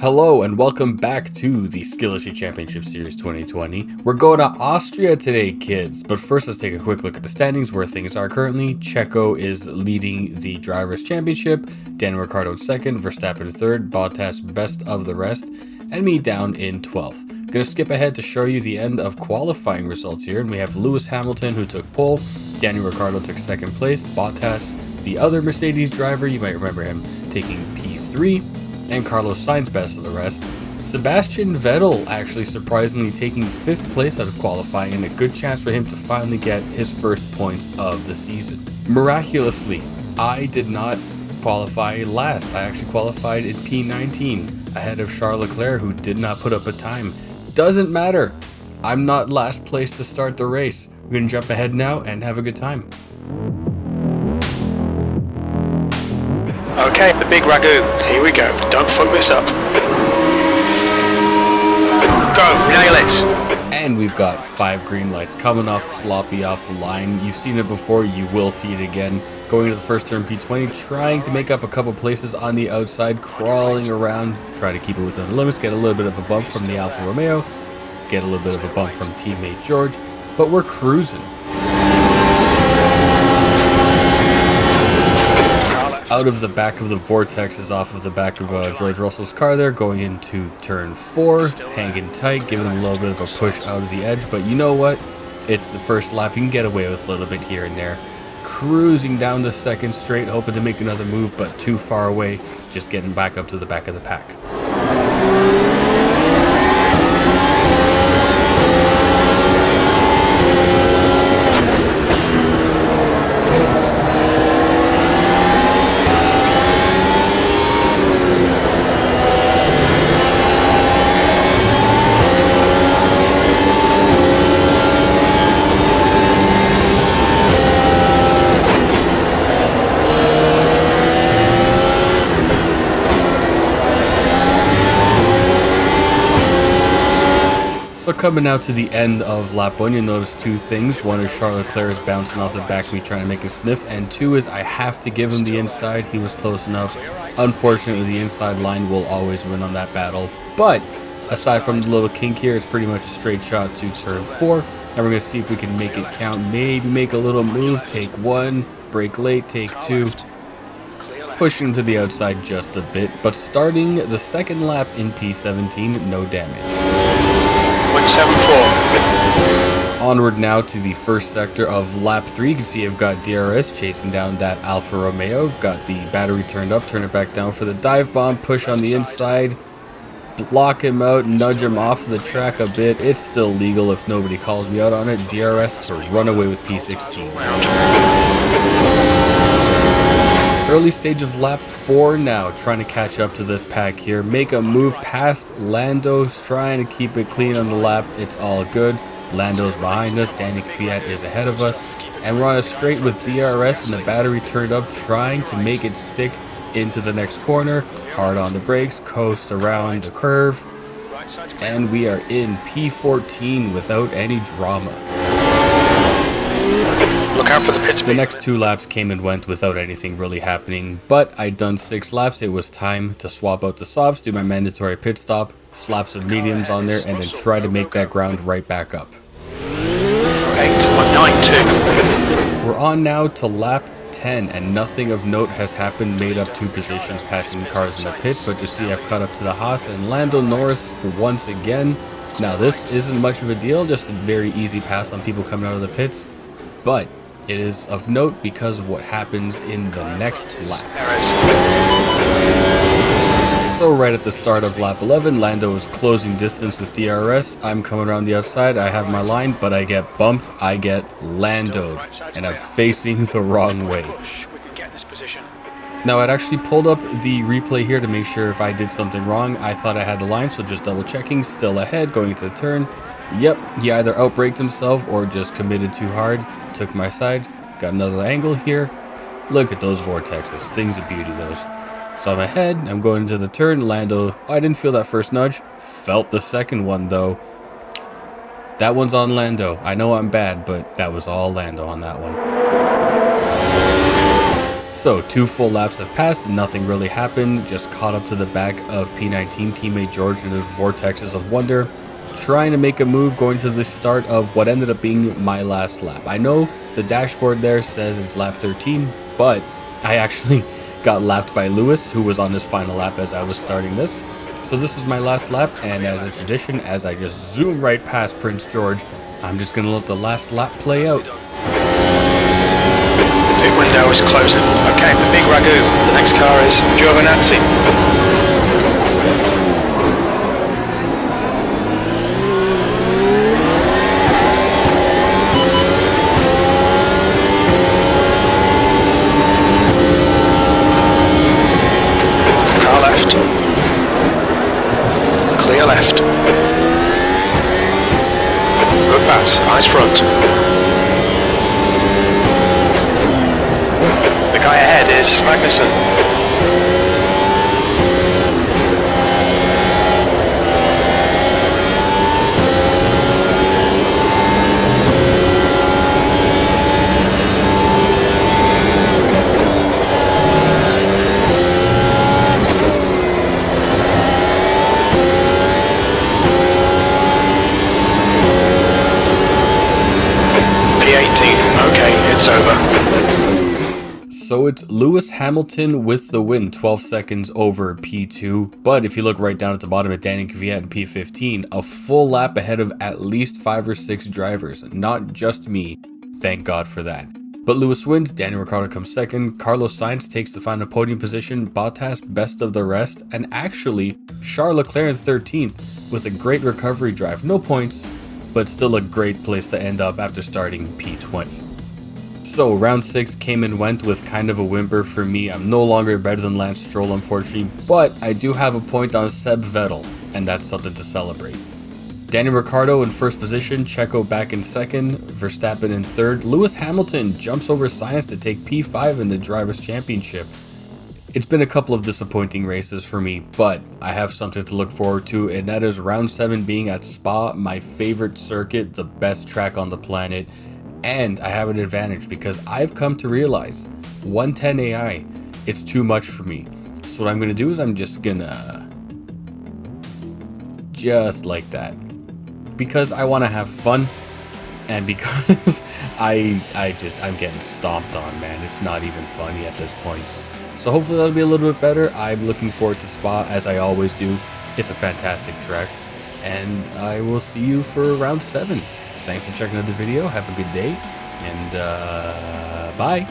Hello and welcome back to the Skillishly Championship Series 2020. We're going to Austria today, kids. But first, let's take a quick look at the standings where things are currently. Checo is leading the Drivers' Championship, Daniel Ricciardo second, Verstappen third, Bottas best of the rest, and me down in 12th. Gonna skip ahead to show you the end of qualifying results here, and we have Lewis Hamilton who took pole, Daniel Ricciardo took second place, Bottas, the other Mercedes driver, you might remember him, taking P3, and Carlos Sainz best of the rest. Sebastian Vettel actually surprisingly taking 5th place out of qualifying, and a good chance for him to finally get his first points of the season. Miraculously, I did not qualify last. I actually qualified in P19 ahead of Charles Leclerc, who did not put up a time. Doesn't matter. I'm not last place to start the race. We're going to jump ahead now and have a good time. Okay, the big ragu. Here we go. Don't fuck this up. Go, nail it. And we've got 5 green lights coming off sloppy off the line. You've seen it before, you will see it again. Going to the first turn P20, trying to make up a couple places on the outside, crawling around, try to keep it within the limits, get a little bit of a bump from the Alfa Romeo, get a little bit of a bump from teammate George, but we're cruising. Out of the back of the vortex is off of the back of George Russell's car there, going into turn 4, hanging tight, giving him a little bit of a push out of the edge, but you know what? It's the first lap, you can get away with a little bit here and there. Cruising down the second straight, hoping to make another move, but too far away, just getting back up to the back of the pack. So coming out to the end of lap 1, you'll notice 2 things. One is Charles Leclerc is bouncing off the back of me trying to make a sniff, and 2 is I have to give him the inside. He was close enough. Unfortunately, the inside line will always win on that battle. But aside from the little kink here, it's pretty much a straight shot to turn 4. And we're going to see if we can make it count. Maybe make a little move. Take 1, brake late, take 2. Pushing him to the outside just a bit. But starting the second lap in P17, no damage. 174. Onward now to the first sector of lap 3. You can see I've got DRS chasing down that Alfa Romeo. I've got the battery turned up, turn it back down for the dive bomb, push on the inside, block him out, nudge him off the track a bit. It's still legal if nobody calls me out on it. DRS to run away with P16. Early stage of lap 4 now, trying to catch up to this pack here. Make a move past Lando's, trying to keep it clean on the lap. It's all good. Lando's behind us, Danny Kvyat is ahead of us, and we're on a straight with DRS and the battery turned up, trying to make it stick into the next corner. Hard on the brakes, coast around the curve, and we are in P14 without any drama. Look out for the pit speed. The next 2 laps came and went without anything really happening, but I'd done 6 laps. It was time to swap out the softs, do my mandatory pit stop, slap some mediums on there, and then try to make that ground right back up. 8192. We're on now to lap 10, and nothing of note has happened. Made up 2 positions passing the cars in the pits, but you see I've caught up to the Haas and Lando Norris once again. Now this isn't much of a deal, just a very easy pass on people coming out of the pits, but it is of note because of what happens in the next lap. So right at the start of lap 11, Lando is closing distance with DRS. I'm coming around the outside, I have my line, but I get bumped, I get Lando'd, and I'm facing the wrong way. Now I'd actually pulled up the replay here to make sure if I did something wrong. I thought I had the line, so just double checking, still ahead, going into the turn. Yep, he either outbraked himself or just committed too hard. Took my side, got another angle here. Look at those vortexes, things of beauty those. So I'm ahead, I'm going into the turn. Lando, I didn't feel that first nudge, felt the second one though. That one's on Lando. I know I'm bad, but that was all Lando on that one. So 2 full laps have passed and nothing really happened, just caught up to the back of P19 teammate George in his vortexes of wonder, trying to make a move going to the start of what ended up being my last lap. I know the dashboard there says it's lap 13, but I actually got lapped by Lewis, who was on his final lap as I was starting this. So this is my last lap, and as a tradition, as I just zoom right past Prince George, I'm just gonna let the last lap play out. The pit window is closing. Okay, the big ragu. The next car is Giovinazzi. Car left. Clear left. Good pass. Eyes front. The guy ahead is Magnussen. P18. Okay, it's over. So it's Lewis Hamilton with the win, 12 seconds over P2. But if you look right down at the bottom at Danny Kvyat in P15, a full lap ahead of at least 5 or 6 drivers, not just me. Thank God for that. But Lewis wins, Daniel Ricciardo comes second, Carlos Sainz takes the final podium position, Bottas best of the rest, and actually Charles Leclerc in 13th with a great recovery drive. No points, but still a great place to end up after starting P20. So round 6 came and went with kind of a whimper for me. I'm no longer better than Lance Stroll, unfortunately, but I do have a point on Seb Vettel, and that's something to celebrate. Daniel Ricciardo in first position, Checo back in second, Verstappen in third. Lewis Hamilton jumps over Sainz to take P5 in the Drivers' Championship. It's been a couple of disappointing races for me, but I have something to look forward to, and that is round 7 being at Spa, my favorite circuit, the best track on the planet. And I have an advantage because I've come to realize 110 AI, it's too much for me. So what I'm going to do is I'm just gonna just like that, because I want to have fun, and because I'm getting stomped on, man. It's not even funny at this point. So hopefully that'll be a little bit better. I'm looking forward to Spa, as I always do. It's a fantastic track, and I will see you for round 7. Thanks for checking out the video. Have a good day, and bye.